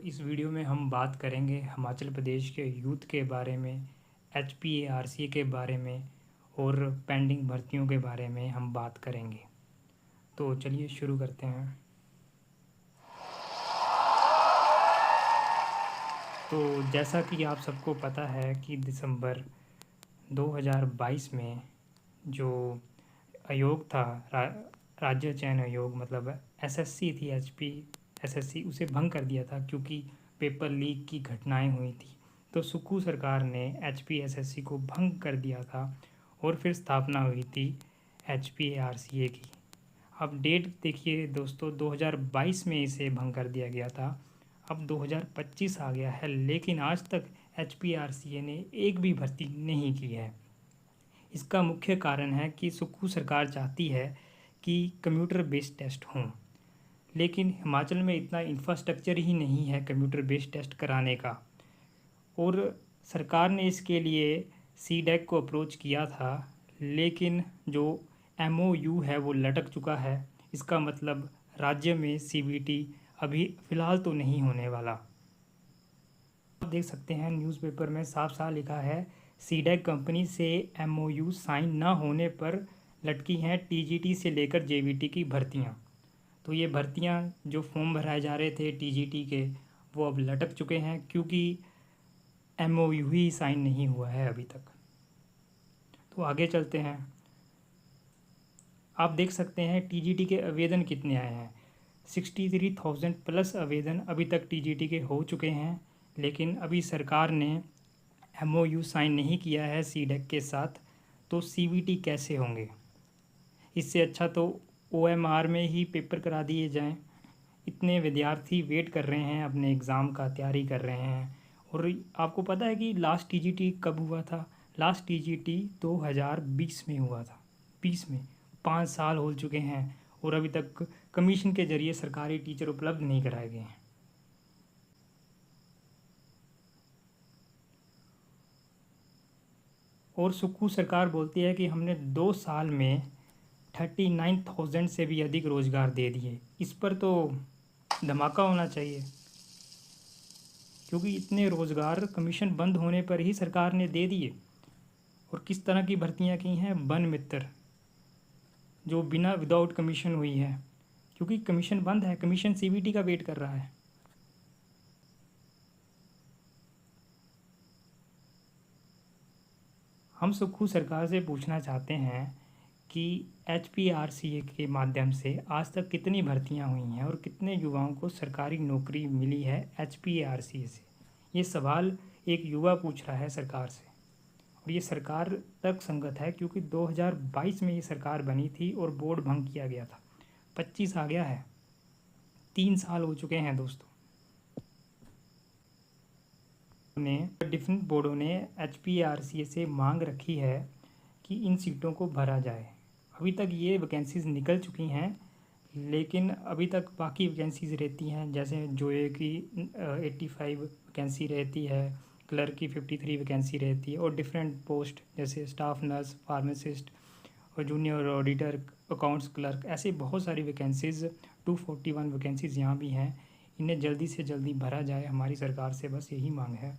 इस वीडियो में हम बात करेंगे हिमाचल प्रदेश के यूथ के बारे में, HPARCA के बारे में और पेंडिंग भर्तियों के बारे में हम बात करेंगे। तो चलिए शुरू करते हैं। तो जैसा कि आप सबको पता है कि दिसंबर 2022 में जो आयोग था, राज्य चयन आयोग मतलब SSC थी, HPSSC, उसे भंग कर दिया था क्योंकि पेपर लीक की घटनाएं हुई थी। तो सुक्खू सरकार ने HPSSC को भंग कर दिया था और फिर स्थापना हुई थी HPARCA की। अब डेट देखिए दोस्तों, 2022 में इसे भंग कर दिया गया था। अब 2025 आ गया है, लेकिन आज तक HPARCA ने एक भी भर्ती नहीं की है। इसका मुख्य कारण है कि सुक्खू सरकार चाहती है कि कंप्यूटर बेस्ड टेस्ट हों, लेकिन हिमाचल में इतना इंफ्रास्ट्रक्चर ही नहीं है कंप्यूटर बेस्ड टेस्ट कराने का। और सरकार ने इसके लिए CDAC को अप्रोच किया था, लेकिन जो MOU है वो लटक चुका है। इसका मतलब राज्य में CBT अभी फ़िलहाल तो नहीं होने वाला। आप देख सकते हैं न्यूज़पेपर में साफ साफ लिखा है, CDAC कंपनी से MOU साइन ना होने पर लटकी हैं TGT से लेकर JVT की भर्तियां। तो ये भर्तियां जो फॉर्म भराए जा रहे थे TGT के, वो अब लटक चुके हैं क्योंकि MOU ही साइन नहीं हुआ है अभी तक। तो आगे चलते हैं। आप देख सकते हैं TGT के आवेदन कितने आए हैं। 63,000 प्लस आवेदन अभी तक TGT के हो चुके हैं, लेकिन अभी सरकार ने MOU साइन नहीं किया है CDAC के साथ। तो CBT कैसे होंगे? इससे अच्छा तो OMR में ही पेपर करा दिए जाएं। इतने विद्यार्थी वेट कर रहे हैं, अपने एग्ज़ाम का तैयारी कर रहे हैं। और आपको पता है कि लास्ट TGT कब हुआ था? लास्ट TGT 2020 में हुआ था। 20 में 5 साल हो चुके हैं और अभी तक कमीशन के ज़रिए सरकारी टीचर उपलब्ध नहीं कराए गए हैं। और सुक्खू सरकार बोलती है कि हमने 2 साल में 39,000 से भी अधिक रोज़गार दे दिए। इस पर तो धमाका होना चाहिए, क्योंकि इतने रोज़गार कमीशन बंद होने पर ही सरकार ने दे दिए। और किस तरह की भर्तियां की हैं? वन मित्र, जो बिना विदाउट कमीशन हुई है, क्योंकि कमीशन बंद है। कमीशन CBT का वेट कर रहा है। हम सुक्खू सरकार से पूछना चाहते हैं कि HPARCA के माध्यम से आज तक कितनी भर्तियां हुई हैं और कितने युवाओं को सरकारी नौकरी मिली है HPARCA से। ये सवाल एक युवा पूछ रहा है सरकार से, और ये सरकार तर्क संगत है क्योंकि 2022 में ये सरकार बनी थी और बोर्ड भंग किया गया था। 25 आ गया है, 3 साल हो चुके हैं दोस्तों। ने डिफरेंट बोर्डों ने HPARCA से मांग रखी है कि इन सीटों को भरा जाए। अभी तक ये वैकेंसीज़ निकल चुकी हैं, लेकिन अभी तक बाकी वैकेंसीज़ रहती हैं। जैसे जोए की 85 वैकेंसी रहती है, क्लर्क की 53 वैकेंसी रहती है, और डिफरेंट पोस्ट जैसे स्टाफ नर्स, फार्मासिस्ट और जूनियर ऑडिटर, अकाउंट्स क्लर्क, ऐसे बहुत सारी वैकेंसीज़ 241 वैकेंसीज़ यहाँ भी हैं। इन्हें जल्दी से जल्दी भरा जाए, हमारी सरकार से बस यही मांग है।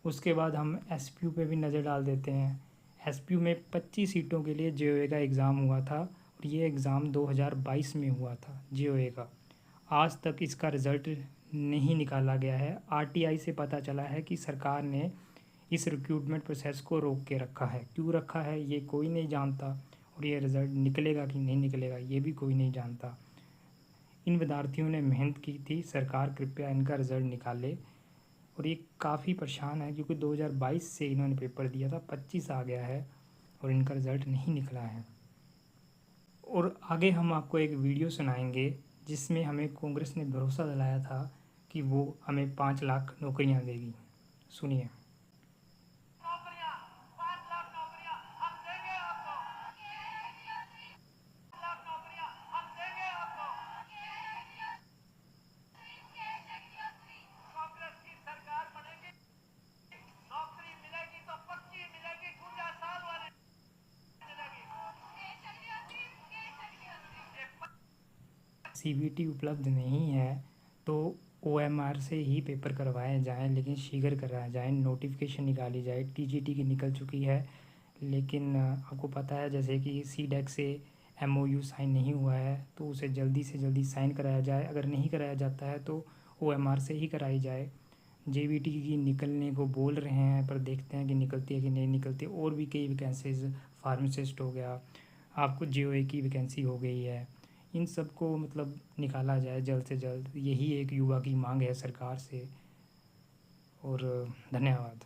उसके बाद हम SPU पे भी नज़र डाल देते हैं। SPU में 25 सीटों के लिए JOA का एग्ज़ाम हुआ था, और ये एग्ज़ाम 2022 में हुआ था JOA का। आज तक इसका रिज़ल्ट नहीं निकाला गया है। RTI से पता चला है कि सरकार ने इस रिक्रूटमेंट प्रोसेस को रोक के रखा है। क्यों रखा है ये कोई नहीं जानता, और ये रिज़ल्ट निकलेगा कि नहीं निकलेगा ये भी कोई नहीं जानता। इन विद्यार्थियों ने मेहनत की थी, सरकार कृपया इनका रिज़ल्ट निकाले। और ये काफ़ी परेशान है क्योंकि 2022 से इन्होंने पेपर दिया था, 25 आ गया है और इनका रिज़ल्ट नहीं निकला है। और आगे हम आपको एक वीडियो सुनाएंगे जिसमें हमें कांग्रेस ने भरोसा दिलाया था कि वो हमें 5 लाख नौकरियां देगी। सुनिए। CBT उपलब्ध नहीं है तो ओएमआर से ही पेपर करवाए जाएं, लेकिन शीघ्र कराया जाए, नोटिफिकेशन निकाली जाए। टीजीटी की निकल चुकी है, लेकिन आपको पता है जैसे कि सीडेक से एमओयू साइन नहीं हुआ है, तो उसे जल्दी से जल्दी साइन कराया जाए। अगर नहीं कराया जाता है तो ओएमआर से ही कराई जाए। जेबीटी की निकलने को बोल रहे हैं, पर देखते हैं कि निकलती है कि नहीं निकलती। और भी कई वैकेंसीज़, फार्मासिस्ट हो गया, आपको जीओए की वैकेंसी हो गई है, इन सब को मतलब निकाला जाए जल्द से जल्द। यही एक युवा की मांग है सरकार से। और धन्यवाद।